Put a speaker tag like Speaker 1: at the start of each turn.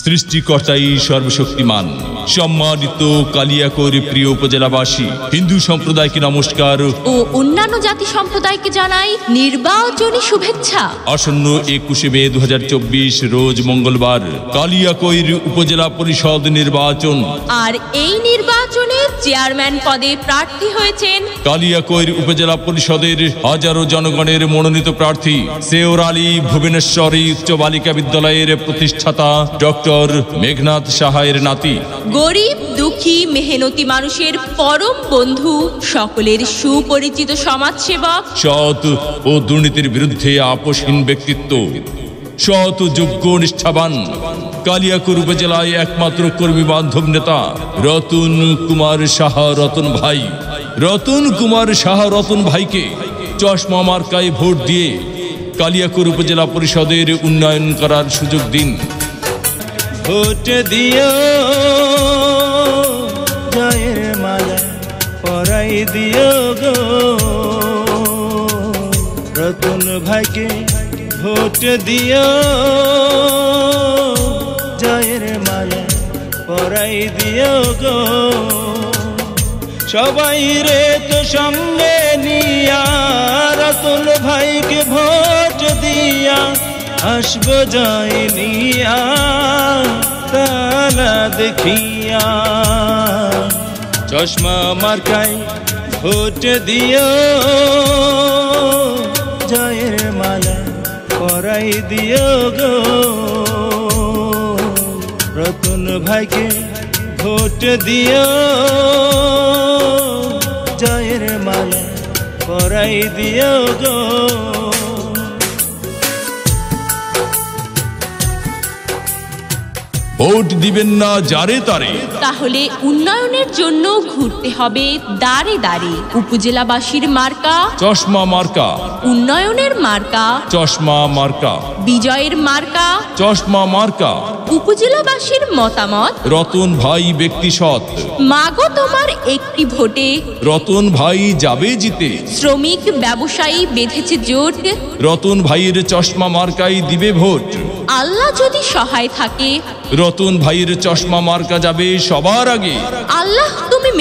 Speaker 1: সৃষ্টিকর্তাই সর্বশক্তিমান। সম্মানিত কালিয়াকৈর প্রিয় উপজেলাবাসী, হিন্দু সম্প্রদায়কে নমস্কার
Speaker 2: ও অন্যান্য জাতি সম্প্রদায়কে জানাই নির্বাচনী শুভেচ্ছা।
Speaker 1: আসন্ন 21 মে 2024 রোজ মঙ্গলবার কালিয়াকৈর উপজেলা পরিষদ নির্বাচন।
Speaker 2: আর এই নির্বাচনে চেয়ারম্যান পদে প্রার্থী হয়েছেন
Speaker 1: কালিয়াকৈর উপজেলা পরিষদের হাজারো জনগণের মনোনীত প্রার্থী সেওর আলী ভুবনেশ্বরী উচ্চ বালিকা বিদ্যালয়ের প্রতিষ্ঠাতা ডক্টর মেঘনাথ সাহায়ের নাতি।
Speaker 2: গরিব দুঃখী মেহনতি মানুষের পরম বন্ধু, সকলের সুপরিচিত সমাজসেবক,
Speaker 1: সৎ ও দুর্নীতির বিরুদ্ধে আপোষহীন ব্যক্তিত্ব, সৎ যোগ্য নিষ্ঠাবান কালিয়াকৈর উপজেলায় একমাত্র কর্মী বান্ধব নেতা রতন কুমার সাহা রতন ভাই। রতন কুমার সাহা রতন ভাইকে চশমা মার্কায় ভোট দিয়ে কালিয়াকৈর উপজেলা পরিষদের উন্নয়ন করার সুযোগ দিন।
Speaker 3: ভোট দিও, জয়ের মালা পরাই দিও গো রতন ভাইকে। ভোট দিও, জয়ের মালা পরাই দিও গো। সবাই রে তো সঙ্গে নিয়া রতন ভাইকে ভোট দিয়া আসব জয় নিয়া তালা দেখিয়া। চশমা মার্কাই ভোট দিও, জয়ের মালা পরাই দিও গো রতন ভাইকে। ভোট দিও, জয়ের মালা পরাই দিও গো।
Speaker 1: ভোট দিবেন না যারে তারে,
Speaker 2: তাহলে উন্নয়নের জন্য ঘুরতে হবে দাঁড়ে দাঁড়ে। উপজেলাবাসীর মার্কা
Speaker 1: চশমা মার্কা,
Speaker 2: উন্নয়নের মার্কা
Speaker 1: চশমা মার্কা,
Speaker 2: বিজয়ের মার্কা
Speaker 1: চশমা মার্কা।
Speaker 2: উপজেলাবাসীর মতামত
Speaker 1: রতন ভাই ব্যক্তি সৎ,
Speaker 2: মাগো তোমার একটি ভোটে
Speaker 1: রতন ভাই যাবে জিতে।
Speaker 2: শ্রমিক ব্যবসায়ী বেঁধেছে জোট,
Speaker 1: রতন ভাইয়ের চশমা মার্কাই দিবে ভোট।
Speaker 2: আল্লাহ যদি সহায় থাকে
Speaker 1: রতন ভাইয়ের চশমা মার্কা যাবে সবার আগে।
Speaker 2: আল্লাহ তুমি